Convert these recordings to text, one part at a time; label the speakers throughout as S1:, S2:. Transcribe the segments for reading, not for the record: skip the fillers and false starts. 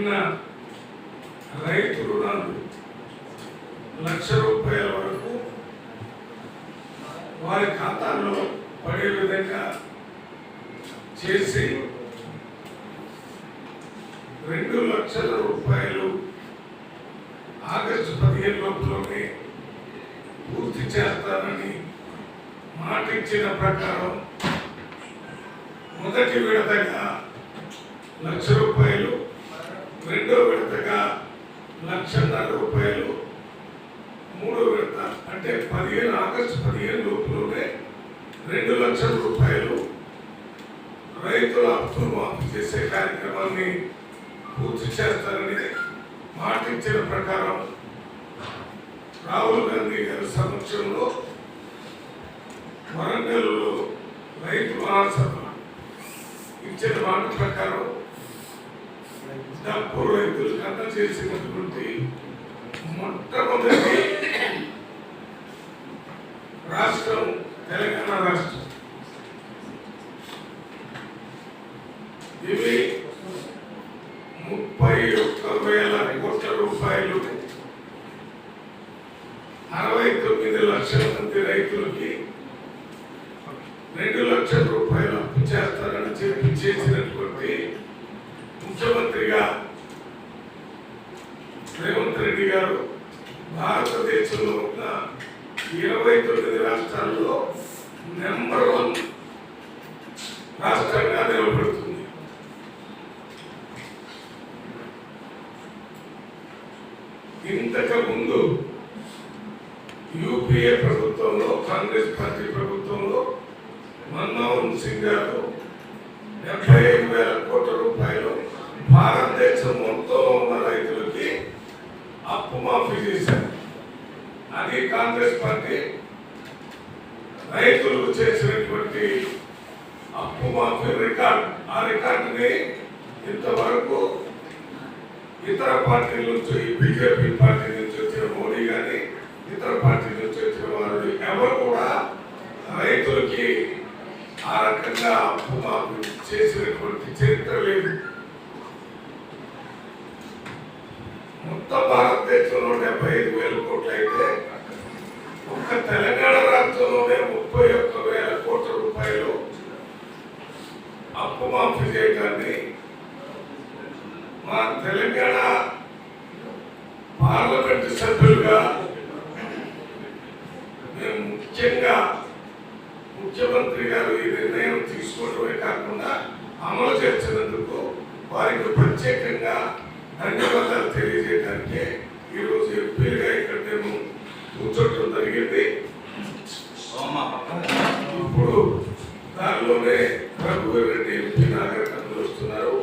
S1: నిన్న రైతు రుణాలు ₹1,00,000 వరకు వారి ఖాతాల్లో పడే విధంగా చేసి ₹2,00,000 ఆగస్టు 15 లోపులోనే పూర్తి చేస్తానని మాటిచ్చిన ప్రకారం మొదటి విడతగా ₹1,00,000, రెండో విడతగా ₹1,50,000, మూడో విడత అంటే ఆగస్టు 15 లోపులోనే ₹2,00,000 రైతుల అప్పులు మాఫీ చేసే కార్యక్రమాన్ని పూర్తి చేస్తారని మాటిచ్చిన ప్రకారం రాహుల్ గాంధీ గారి సమక్షంలో వరంగల్లో రైతు మహాసభ ఇచ్చిన మాట ప్రకారం డబ్బు రైతులకు అందజేసినటువంటి మొట్టమొదటి రాష్ట్రం తెలంగాణ రాష్ట్రం. ఇవి ₹31,000 కోట్ల 69 లక్షల మంది రైతులకి ₹2,00,000 అప్పు చేస్తారని చెప్పి చేసినటువంటి ముఖ్యమంత్రిగా రేవంత్ రెడ్డి గారు భారతదేశంలో ఉన్న 29 రాష్ట్రాల్లో నెంబర్ 1 రాష్ట్రంగా నిలబడుతుంది. ఇంతకు ముందు యూపీఏ ప్రభుత్వంలో, కాంగ్రెస్ పార్టీ ప్రభుత్వంలో మన్మోహన్ సింగ్ గారు ₹75,000 కోట్ల భారతదేశం మొత్తం ఉన్న రైతులకి అప్పు మాఫీ చేశారు. అది కాంగ్రెస్ పార్టీ రైతులకు చేసినటువంటి అప్పు మాఫీ రికార్డు. ఆ రికార్డుని ఇంతవరకు ఇతర పార్టీల నుంచి, బీజేపీ పార్టీ నుంచి వచ్చిన మోడీ కానీ ఇతర పార్టీ నుంచి వచ్చిన వారు ఎవరు కూడా రైతులకి ఆ రకంగా అప్పు మాఫీ చేసినటువంటి చరిత్ర లేదు. మొత్తం భారతదేశంలో 75,000 కోట్లు అయితే ఒక్క తెలంగాణ రాష్ట్రంలోనే ₹31,000 కోట్ల అప్పు మాఫీ చేయడాన్ని మా తెలంగాణ పార్లమెంటు సభ్యులుగా మేము ముఖ్యంగా ముఖ్యమంత్రి గారు ఈ నిర్ణయం తీసుకోవడమే కాకుండా అమలు చేసినందుకు వారికి ప్రత్యేకంగా ధన్యవాదాలు తెలియజేయడానికి ఈరోజు ఎంపీగా ఇక్కడ మేము కూర్చోవడం జరిగింది. ఇప్పుడు దానిలోనే రఘువీర్ రెడ్డి ఎంపీ నాగరికతలు వస్తున్నారు.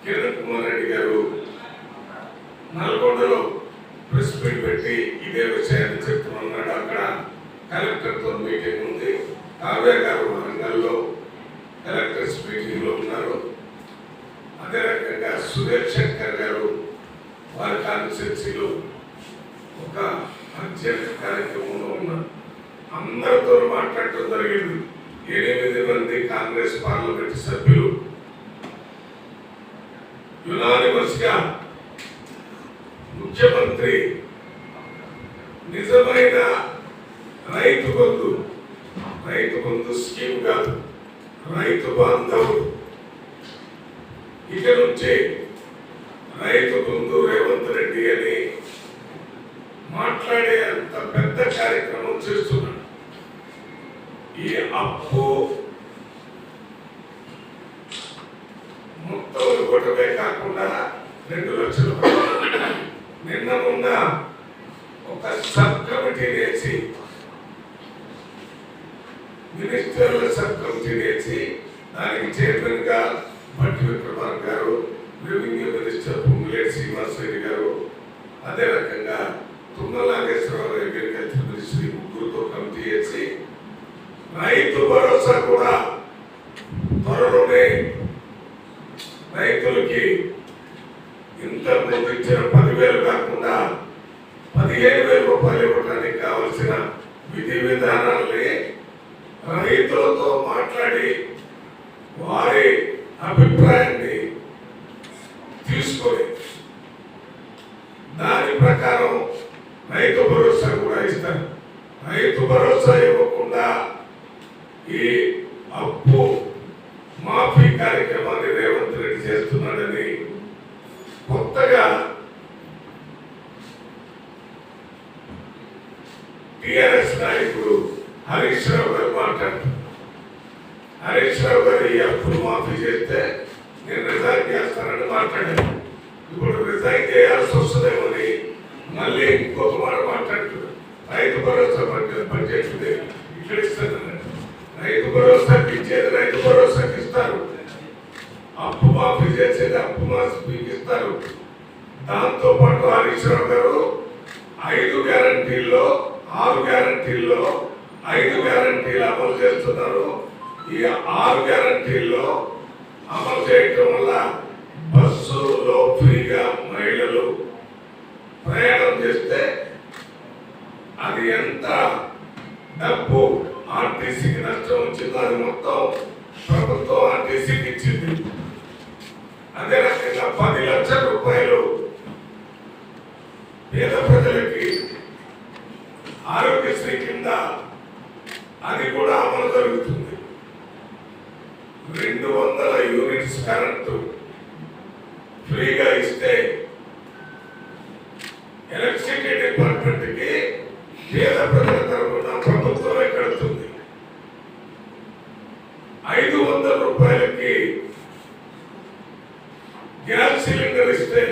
S1: కిరణ్ కుమార్ రెడ్డి గారు నల్గొండలో ప్రెస్ మీట్ పెట్టి ఇదే విషయాన్ని చెప్తున్నాడు. అక్కడ కలెక్టర్తో మీటింగ్ ఉంది. కావ్య గారు వరంగల్లో కలెక్టర్స్ మీటింగ్ లో ఉన్నారు. అదే రకంగా సురేష్ శంకర్ గారు వారి కాన్స్టిట్యూన్సీలో ఒక అత్యంత కార్యక్రమంలో ఉన్నారు. అందరితో మాట్లాడటం జరిగింది. 8 మంది కాంగ్రెస్ పార్లమెంట్ సభ్యులు యునానిమస్ గా ముఖ్యమంత్రి నిజమైన రైతు బంధు స్కీమ్ కాదు, రైతు బాంధవుడు. ఇక నుంచి రైతు బంధు రేవంత్ రెడ్డి అని మాట్లాడే అంత పెద్ద కార్యక్రమం చేస్తున్నాడు. ఈ అప్పు మొత్తం ఇవ్వటమే కాకుండా ₹2,00,000 నిన్న మొన్న ఒక సబ్ కమిటీ వేసి, మినిస్టర్ల సబ్ కమిటీ వేసి దానికి చైర్మన్ గా భట్టి విక్రమార్క గారు, రెవెన్యూ మినిస్టర్ పొంగులేటి శ్రీనివాసరెడ్డి గారు, అదే రకంగా తుమ్మల నాగేశ్వరరావు అగ్రికల్చర్ మినిస్ట్రీ ముగ్గురుతో కమిటీ వేసి రైతు భరోసా కూడా త్వరలోనే రైతులకి ఇంత ముందు ఇచ్చిన 10,000 కాకుండా ₹15,000 ఇవ్వడానికి కావలసిన విధి విధానాల్ని రైతులతో మాట్లాడి వారి అభిప్రాయాన్ని తీసుకొని దాని ప్రకారం రైతు భరోసా కూడా ఇస్తారు. రైతు భరోసా ఇవ్వకుండా ఈ అప్పు మాఫీ కార్యక్రమాన్ని రేవంత్ రెడ్డి చేస్తున్నాడని కొత్తగా టిఆర్ఎస్ నాయకుడు హరీష్ రావు గారు మాట్లాడుతున్నారు. హరీష్ రావు గారు ఈ అప్పులు మాఫీ చేస్తే నేను రిజైన్ చేస్తానని మాట్లాడాను. ఇప్పుడు రిజైన్ చేయాల్సి వస్తుందేమని మళ్ళీ ఇంకొక మాట మాట్లాడుతున్నారు. రైతు భరోసా బడ్జెట్ ఇక్కడ ఇస్తానని, రైతు భరోసాకి ఇచ్చేది రైతు భరోసాకి ఇస్తారు, అప్పు మాఫీ చేసేది అప్పు మాఫీకి ఇస్తారు. దాంతో పాటు హరీష్ రావు గారు 5 గ్యారంటీల్లో 6 గ్యారంటీల్లో 5 గ్యారంటీలు అమలు చేస్తున్నారు. ఈ 6 గ్యారంటీల్లో అమలు చేయటం వల్ల బస్సులో ఫ్రీగా మహిళలు ప్రయాణం చేస్తే అది ఎంత డబ్బు ఆర్టీసీకి నష్టం వచ్చిందో అది మొత్తం ప్రభుత్వం ఆర్టీసీకి ఇచ్చింది. అదే రకంగా 10 లక్షల రూపాయలు పేద ప్రజలకి ఆరోగ్యశ్రీ కింద అది కూడా అమలు జరుగుతుంది. 200 యూనిట్స్ కరెంటు ఫ్రీగా ఇస్తే ఎలక్ట్రిసిటీ డిపార్ట్మెంట్ కి పేద ప్రజల తరఫున ప్రభుత్వమే కడుతుంది. 500 రూపాయలకి గ్యాస్ సిలిండర్ ఇస్తే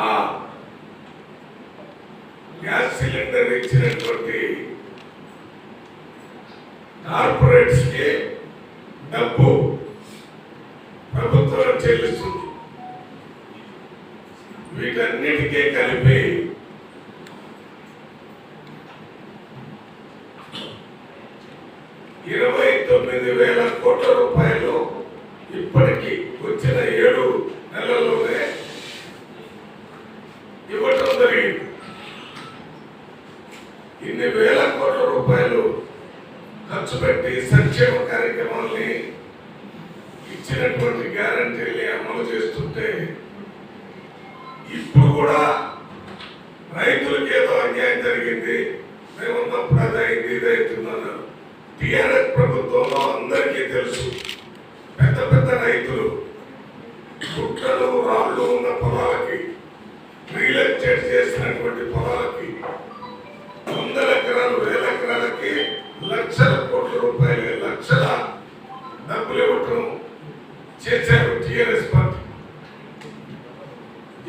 S1: ఆ గ్యాస్ సిలిండర్ ఇచ్చినటువంటి కార్పొరేట్స్ కి డబ్బు ప్రభుత్వం చెల్లిస్తుంది. వీటన్నిటికీ కలిపి 29,000 కోట్ల రూపాయలు ఇప్పటికీ వచ్చిన 7 నెలల్లోనే ఇవ్వటం జరిగింది. ఇన్ని వేల కోట్ల రూపాయలు ఖర్చు పెట్టి సంక్షేమ కార్యక్రమాల్ని ఇచ్చినటువంటి గ్యారంటీల్ని అమలు చేస్తుంటే ఇప్పుడు కూడా రైతులకు ఏదో అన్యాయం జరిగింది, మేమున్నప్పుడు అది అయింది ఇది అవుతుందన్నారు. టిఆర్ఎస్ ప్రభుత్వంలో అందరికీ తెలుసు, పెద్ద పెద్ద రైతులు గుట్టలు రాళ్ళు ఉన్న పొలాలకి, రియల్ ఎస్టేట్ చేసినటువంటి పొలాలకి 100 ఎకరాలు 1000 ఎకరాలకి లక్షల కోట్ల రూపాయలు లక్షల డబ్బులు ఇవ్వటం చేశారు టిఆర్ఎస్ పార్టీ.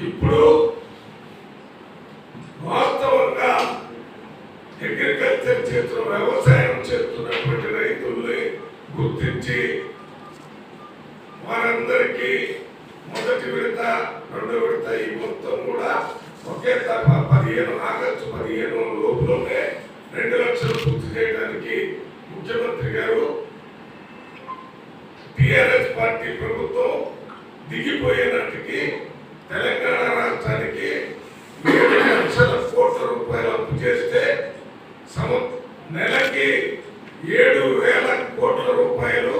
S1: ఇప్పుడు వాస్తవంగా అగ్రికల్చర్ చేస్తున్న వ్యవసాయం చేస్తున్నటువంటి రైతుల్ని గుర్తించి వారందరికీ మొదటి విడత 2వ విడత ఈ మొత్తం కూడా ఒకే తరఫా 15 ఆగస్టు 15 లోపులోనే 2 లక్షలు పూర్తి చేయడానికి ముఖ్యమంత్రి గారు టిఆర్ఎస్ పార్టీ ప్రభుత్వం దిగిపోయే నాటికి తెలంగాణ రాష్ట్రానికి 7 లక్షల కోట్ల రూపాయలు అప్పు చేస్తే నెలకి 7,000 కోట్ల రూపాయలు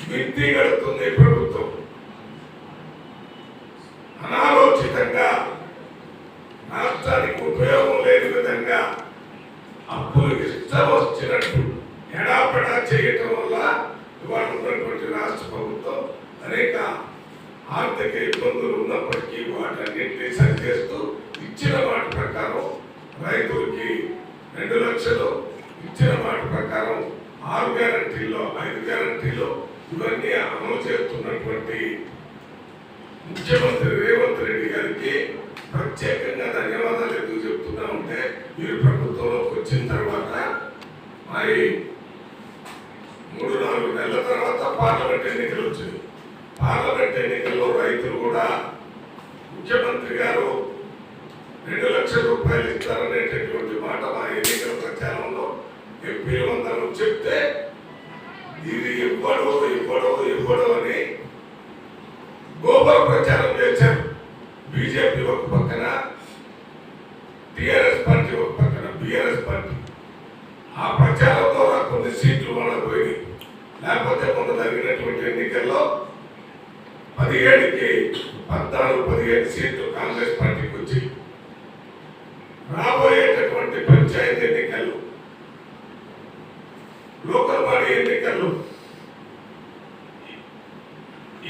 S1: మిత్తి గడుతుంది ప్రభుత్వం. అనాలోచితంగా రాష్ట్రానికి ఉపయోగం లేని విధంగా అప్పులు ఇష్టం వచ్చినట్టు ఎడాపెడా చేయటం వల్ల ఇవాళ ఉన్నటువంటి రాష్ట్ర ప్రభుత్వం అనేక ఆర్థిక ఇబ్బందులు ఉన్నప్పటికీ వాటన్నింటినీ సరిచేస్తూ ఇచ్చిన మాట ప్రకారం రైతులకి 2 లక్షలు ఇచ్చిన మాట ప్రకారం 6 గ్యారంటీల్లో 5 గ్యారంటీలో ఇవన్నీ అమలు చేస్తున్నటువంటి ముఖ్యమంత్రి రేవంత్ రెడ్డి గారికి ప్రత్యేకంగా ధన్యవాదాలు ఎందుకు చెప్తున్నా ఉంటే, మీరు ప్రభుత్వంలోకి వచ్చిన తర్వాత మరి 3-4 నెలల తర్వాత పార్లమెంట్ ఎన్నికలు వచ్చింది. పార్లమెంట్ ఎన్నికల్లో రైతులు కూడా ముఖ్యమంత్రి గారు 2 లక్షల రూపాయలు ఇస్తారనేటటువంటి మాట మా ఎన్నికల ప్రచారంలో ఎంపీలు అందరూ చెప్తే ఇది ఇవ్వడు అని గోబర్ ప్రచారం చేశారు. బీజేపీ ఒక పక్కన, టిఆర్ఎస్ పార్టీ ఒక పక్కన, బిఆర్ఎస్ పార్టీ. ఆ ప్రచారంలో 14-15 సీట్లు కాంగ్రెస్ పార్టీకి వచ్చి రాబోయేటటువంటి పంచాయతీ ఎన్నికలు, లోకల్ బాడీ ఎన్నికలు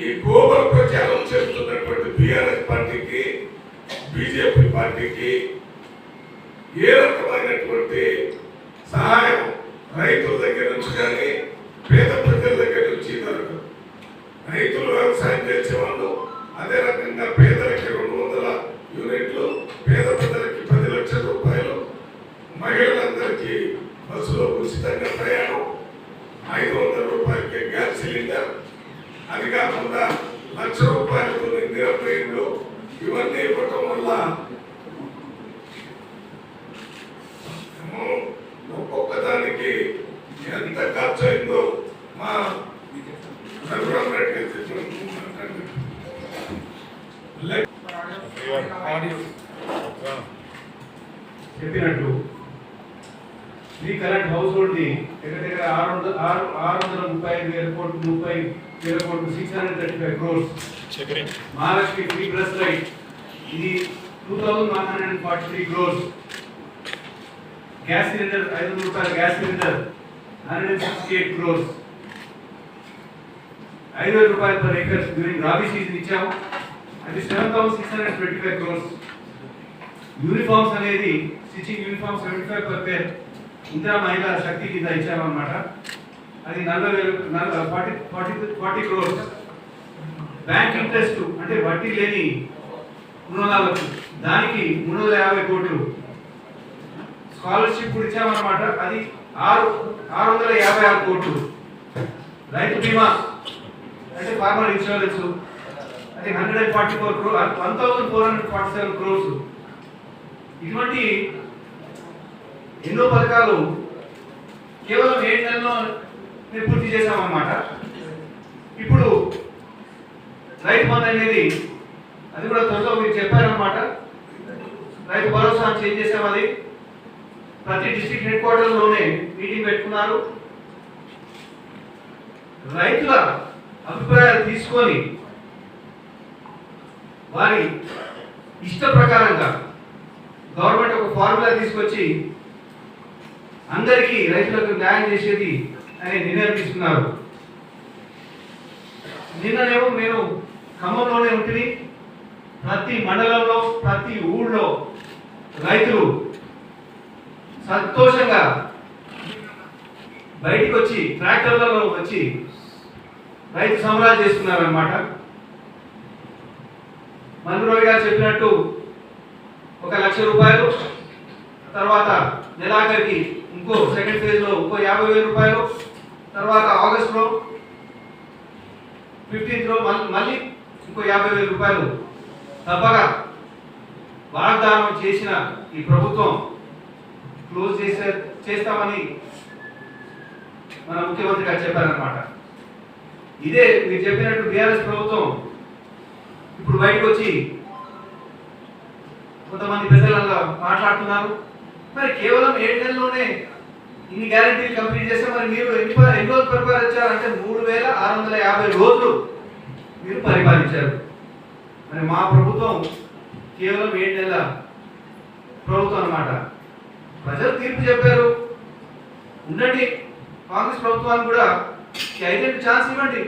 S1: ఈ గోబల్ ప్రచారం చేస్తున్నటువంటి బీఆర్ఎస్ పార్టీకి, బీజేపీ పార్టీకి ఏ రకమైనటువంటి సహాయం రైతుల దగ్గర నుంచి కానీ పేద ప్రజల దగ్గర నుంచి దొరకదు. రైతులు వ్యవసాయం చేసేవాళ్ళు, అదే రకంగా పేదలకి 200 యూనిట్లు, పేద ప్రజలకి 10 లక్షల రూపాయలు, మహిళలందరికీ బస్సులో ఉచితంగా ప్రయాణం, 500 రూపాయలకి గ్యాస్ సిలిండర్, అది కాకుండా 1,00,000 రూపాయలకు నిరపేయంలో ఇవన్నీ ఇవ్వటం వల్ల ఒక్కొక్క దానికి ఎంత ఖర్చు అయిందో మా
S2: చెప్పినట్టు ఈ కరెంట్ హౌస్ హోల్డ్ ని దగ్గర 635,000 కోట్లు 30,000 కోట్లు 635 crores. Mahalakshmi free plus right ఇది 2,143 crores. గ్యాస్ సిలిండర్ 500 రూపాయల గ్యాస్ సిలిండర్ 168 crores. 5,000 రూపాయలు per acre during rabi season ఇచ్చాము, అది 7,625 crores. యూనిఫామ్స్ అనేది stitching uniform 75 per pair Indira Mahila Shakti కింద ఇచ్చామన్నమాట, అది 40 crores. బ్యాంక్ ఇంట్రెస్ట్ అంటే వడ్డీ లేని రుణాలకు దానికి 350 కోట్లు. స్కాలర్షిప్ కూడా ఇచ్చామన్నమాట, అది 656 కోట్లు. రైతు బీమా అంటే ఫార్మర్ ఇన్సూరెన్స్ అది 144 crores, 1,447 crores. ఇటువంటి ఎన్నో పథకాలు కేవలం 7 నెలల్లో పూర్తి చేశామన్నమాట. ఇప్పుడు రైతు బంధు అనేది అది కూడా త్వరలో మీరు చెప్పారన్నమాట. రైతు భరోసా చేంజ్ చేసాం, అది ప్రతి డిస్ట్రిక్ట్ హెడ్ క్వార్టర్లోనే మీటింగ్ పెట్టుకున్నారు. రైతుల అభిప్రాయాలు తీసుకొని వారి ఇష్ట ప్రకారంగా గవర్నమెంట్ ఒక ఫార్ములా తీసుకొచ్చి అందరికీ రైతులకు న్యాయం చేసేది అనే నిర్ణయం తీసుకున్నారు. నిన్ననేమో నేను ఖమ్మంలోనే ఉంటుంది, ప్రతి మండలంలో ప్రతి ఊళ్ళో రైతులు సంతోషంగా బయటికి వచ్చి ట్రాక్టర్లలో వచ్చి రైతు సంబరాలు చేస్తున్నారు అన్నమాట. మల్లురావు గారు చెప్పినట్టు 1,00,000 రూపాయలు, తర్వాత నెలాఖరికి ఇంకో సెకండ్ ఫేజ్ లో ఇంకో 50,000 రూపాయలు, తర్వాత ఆగస్టులో 15th లో మళ్ళీ ఇంకో 50,000 రూపాయలు తప్పగా వాగ్దానం చేసిన ఈ ప్రభుత్వం క్లోజ్ చేస్తామని మన ముఖ్యమంత్రి గారు చెప్పారన్నమాట. ఇదే మీరు చెప్పినట్టు బీఆర్ఎస్ ప్రభుత్వం ఇప్పుడు బయటకు వచ్చి కొంతమంది పెద్దలంగా మాట్లాడుతున్నారు. మరి కేవలం 7 నెలల్లోనే ఇన్ని గ్యారెంటీలు కంప్లీట్ చేస్తే మరి మీరు ఎన్ని రోజులు పరిపాలించారంటే 3,650 రోజులు మీరు పరిపాలించారు. మరి మా ప్రభుత్వం కేవలం 7 నెలల ప్రభుత్వం అన్నమాట. ప్రజలు తీర్పు చెప్పారు, ఉండండి కాంగ్రెస్ ప్రభుత్వానికి కూడా 5 ఛాన్స్ ఇవ్వండి,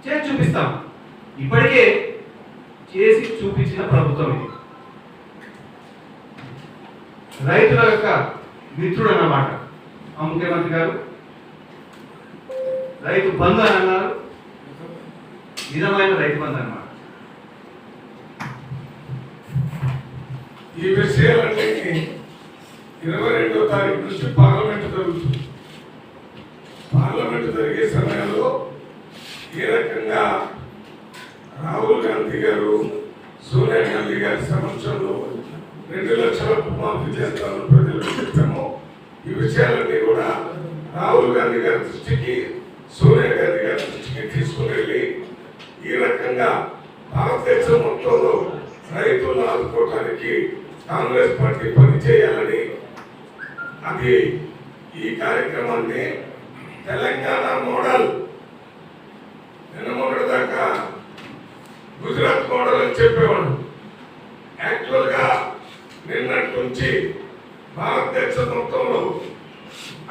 S2: చేసి చూపిస్తాం. ఇప్పటికే చేసి చూపించిన ప్రభుత్వం ఇది. రైతుల యొక్క మిత్రుడు అన్నమాట మా ముఖ్యమంత్రి గారు. రైతు బంధు అని అన్నారు, నిజమైన రైతు బంధు అన్నమాట.
S1: ఈ విషయాలన్నీ 22వ తారీఖు నుంచి పార్లమెంట్ జరుగుతుంది. పార్లమెంట్ జరిగే సమయంలో ఏ రకంగా రాహుల్ గాంధీ గారు, సోనియా గాంధీ గారి సమక్షంలో 2 లక్షలకు మాఫీ చేస్తామని ప్రజలకు చెప్పాము. ఈ విషయాలన్నీ కూడా రాహుల్ గాంధీ గారి దృష్టికి, సోనియా గాంధీ గారి దృష్టికి తీసుకుని వెళ్ళి ఈ రకంగా భారతదేశం మొత్తంలో రైతులను ఆదుకోవడానికి కాంగ్రెస్ పార్టీ పనిచేయాలని, అది ఈ కార్యక్రమాన్ని తెలంగాణ మోడల్ నిన్న మొన్నటి దాకా గుజరాత్ మోడల్ అని చెప్పేవాడు. యాక్చువల్ గా నిన్నటి నుంచి భారతదేశ మొత్తంలో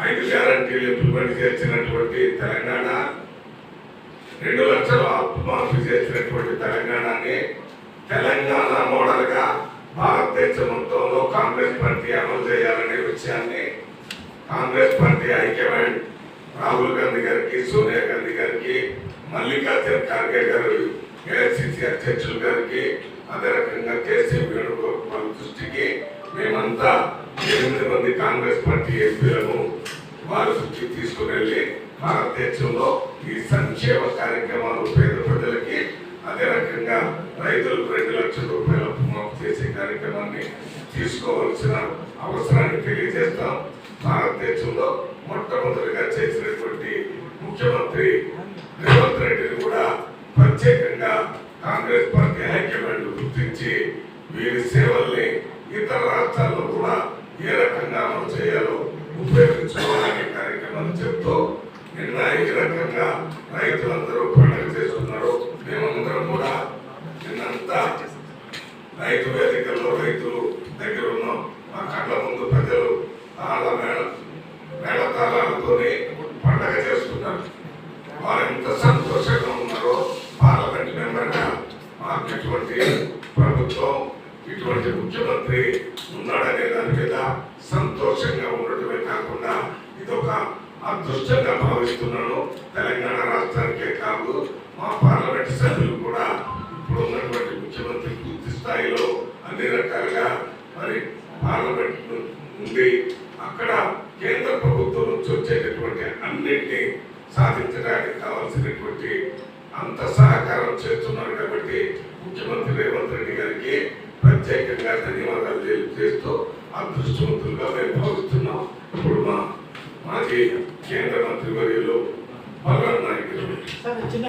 S1: 5 గ్యారంటీలు ఇంప్లిమెంట్ చేసినటువంటి తెలంగాణ, 2 లక్షల ఆత్మహత్య చేసినటువంటి తెలంగాణని తెలంగాణ మోడల్ గా భారతదేశ మొత్తంలో కాంగ్రెస్ పార్టీ అమలు చేయాలనే విషయాన్ని కాంగ్రెస్ పార్టీ హైకమాండ్ రాహుల్ గాంధీ గారికి, సోనియా గాంధీ గారికి, మల్లికార్జున ఖార్గే గారు ఏఐసిసి అధ్యక్షులు గారికి, అదే రకంగా కేసీ వేణుగోపాల్ దృష్టికి మేమంతా 8 మంది కాంగ్రెస్ పార్టీ ఎంపీలను వారి దృష్టికి తీసుకుని వెళ్ళి భారతదేశంలో ఈ సంక్షేమ కార్యక్రమాలు పేద ప్రజలకి, అదే రకంగా రైతులకు 2 లక్షల రూపాయల మాఫ్ చేసే కార్యక్రమాన్ని తీసుకోవాల్సిన అవసరాన్ని తెలియజేస్తాం. భారతదేశంలో మొట్టమొదటిగా చేసినటువంటి ముఖ్యమంత్రి రేవంత్ రెడ్డిని కూడా ప్రత్యేకంగా కాంగ్రెస్ పార్టీ హైకమాండ్ గుర్తించి వీరి సేవల్ని ఇతర రాష్ట్రాల్లో కూడా ఏ రకంగా అమలు చేయాలో ఉపయోగించుకోవాలనే కార్యక్రమాన్ని చెప్తూ నిన్న ఈ రకంగా రైతులందరూ పండుగ చేస్తున్నారు. మేమందరం కూడా నిన్నంతా రైతు వేదికల్లో రైతులు దగ్గర ఉన్నాం. మా కళ్ళ ముందు ప్రజలు తాళ మేళతాళాలతోనే పండగ చేస్తున్నారు. వారు ఎంత సంతోషంగా ఉన్నారో పార్లమెంట్ మెంబర్గా మాకు ఇటువంటి ప్రభుత్వం, ఇటువంటి ముఖ్యమంత్రి ఉన్నాడనే దాని మీద సంతోషంగా ఉండటమే కాకుండా ఇదొక అదృష్టంగా భావిస్తున్నాను. తెలంగాణ రాష్ట్రానికే కాదు, మా పార్లమెంట్ సభ్యులు కూడా ఇప్పుడు ఉన్నటువంటి ముఖ్యమంత్రి పూర్తి స్థాయిలో అన్ని రకాలుగా మరి పార్లమెంట్ నుండి అక్కడ కేంద్ర ప్రభుత్వం నుంచి వచ్చేటటువంటి అన్నింటినీ సాధించడానికి కావాల్సినటువంటి అంత సహకారం చేస్తున్నారు. కాబట్టి ముఖ్యమంత్రి రేవంత్ రెడ్డి గారికి ప్రత్యేకంగా ధన్యవాదాలు తెలియజేస్తూ అదృష్టవంతులుగా మేము భావిస్తున్నాం. ఇప్పుడు మా మాజీ కేంద్ర మంత్రి వర్యులు బలరాం నాయకులు